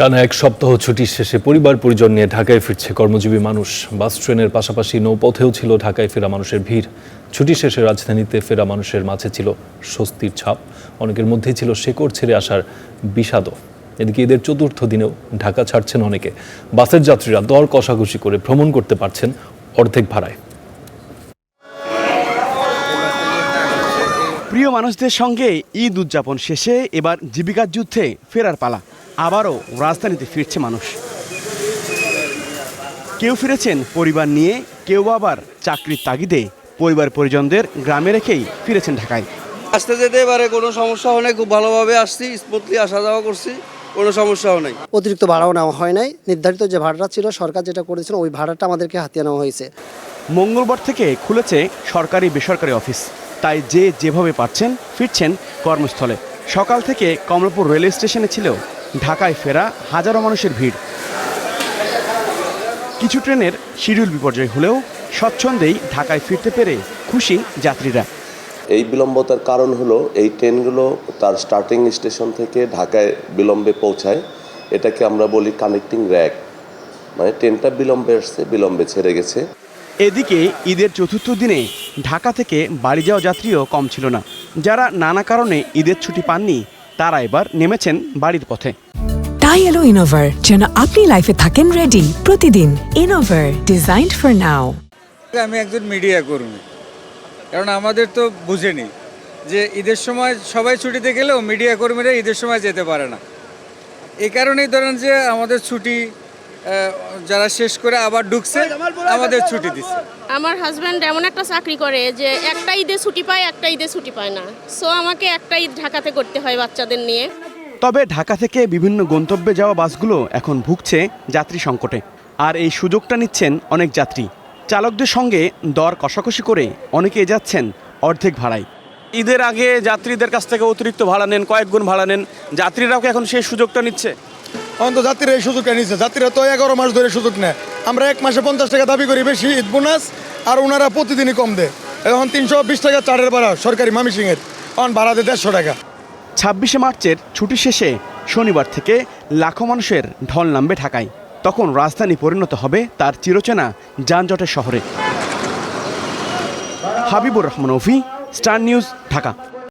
টানা এক সপ্তাহ ছুটির শেষে পরিবার পরিজন নিয়ে ঢাকায় ফিরছে কর্মজীবী মানুষ। বাস ট্রেনের পাশাপাশি নৌপথেও ছিল ঢাকায় ফেরা মানুষের ভিড়। ছুটি শেষে রাজধানীতে ফেরা মানুষের মাঝে ছিল স্বস্তির ছাপ, অনেকের মধ্যেই ছিল শেকড় ছেড়ে আসার বিষাদও। এদিকে ঈদের চতুর্থ দিনেও ঢাকা ছাড়ছেন অনেকে। বাসের যাত্রীরা দর কষাকষি করে ভ্রমণ করতে পারছেন অর্ধেক ভাড়ায়। প্রিয় মানুষদের সঙ্গে ঈদ উদযাপন শেষে এবার জীবিকার যুদ্ধে ফেরার পালা। আবারও রাজধানীতে ফিরছে মানুষ। কেউ ফিরেছেন পরিবার নিয়ে, কেউ আবার চাকরির তাগিদে পরিবার পরিজনদের গ্রামে রেখেই ফিরেছেন ঢাকায়। আসতে যেতে এবারে কোনো সমস্যাও নেই, খুব ভালোভাবে আসছি, স্মুথলি আসা যাওয়া করছি, কোনো সমস্যাও নেই। অতিরিক্ত ভাড়াও নেওয়া হয় নাই, নির্ধারিত যে ভাড়াটা ছিল সরকার যেটা করেছিল ওই ভাড়াটা আমাদেরকে হাতিয়ে নেওয়া হয়েছে। মঙ্গলবার থেকে খুলেছে সরকারি বেসরকারি অফিস, তাই যে যেভাবে পারছেন ফিরছেন কর্মস্থলে। সকাল থেকে কমলাপুর রেল স্টেশনে ছিল ঢাকায় ফেরা হাজারো মানুষের ভিড়। কিছু ট্রেনের শিডিউল বিপর্যয় হলেও স্বচ্ছন্দেই ঢাকায় ফিরতে পেরে খুশি যাত্রীরা। এই বিলম্বতার কারণ হলো এই ট্রেনগুলো তার স্টার্টিং স্টেশন থেকে ঢাকায় বিলম্বে পৌঁছায়। এটাকে আমরা বলি কানেক্টিং র্যাক, মানে ট্রেনটা বিলম্বে আসছে, বিলম্বে ছেড়ে গেছে। এদিকে ঈদের চতুর্থ দিনে ঢাকা থেকে বাড়ি যাওয়া যাত্রীও কম ছিল না। যারা নানা কারণে ঈদের ছুটি পাননি তারা এবার নেমেছেন বাড়ির পথে। তাই এলো ইনোভার, যেন আপনি লাইফে থাকেন রেডি প্রতিদিন। Innova, designed for now. আমি একজন মিডিয়া কর্মী, কারণ আমাদের তো বুঝেনি যে ঈদের সময় সবাই ছুটিতে গেলেও মিডিয়া কর্মীরা ঈদের সময় যেতে পারে না। এই কারণেই ধরেন যে আমাদের ছুটি যারা শেষ করে আবার ঢুকছে, আমাদের ছুটি দিচ্ছে। আমার হাজব্যান্ড এমন একটা চাকরি করে যে একটা ঈদে ছুটি পায়, একটা ঈদে ছুটি পায় না। সো আমাকে একটা ঈদ ঢাকাতে করতে হয় বাচ্চাদের নিয়ে। তবে ঢাকা থেকে বিভিন্ন গন্তব্যে যাওয়া বাসগুলো এখন ভুগছে যাত্রী সংকটে, আর এই সুযোগটা নিচ্ছেন অনেক যাত্রী। চালকদের সঙ্গে দর কষাকষি করে অনেকে যাচ্ছেন অর্ধেক ভাড়ায়। ঈদের আগে যাত্রীদের কাছ থেকে অতিরিক্ত ভাড়া নেন, কয়েক গুণ ভাড়া নেন। যাত্রীরাও এখন সেই সুযোগটা নিচ্ছে। অন্তত যাত্রীরা এই সুযোগটা নিচ্ছে। যাত্রীরা তো 11 মাস ধরে সুযোগ নেয়। আমরা এক মাসে 50 টাকা দাবি করি বেশি ঈদ বোনাস, আর ওনারা প্রতিদিনই কম দেয়। এখন 320 টাকা চারের ভাড়া সরকারি মামিসিংয়ের, এখন ভাড়া দেয় 150 টাকা। 26শে মার্চের ছুটি শেষে শনিবার থেকে লাখো মানুষের ঢল নামবে ঢাকায়। তখন রাজধানী পরিণত হবে তার চিরচেনা যানজটের শহরে। হাবিবুর রহমান অভি, স্টার নিউজ, ঢাকা।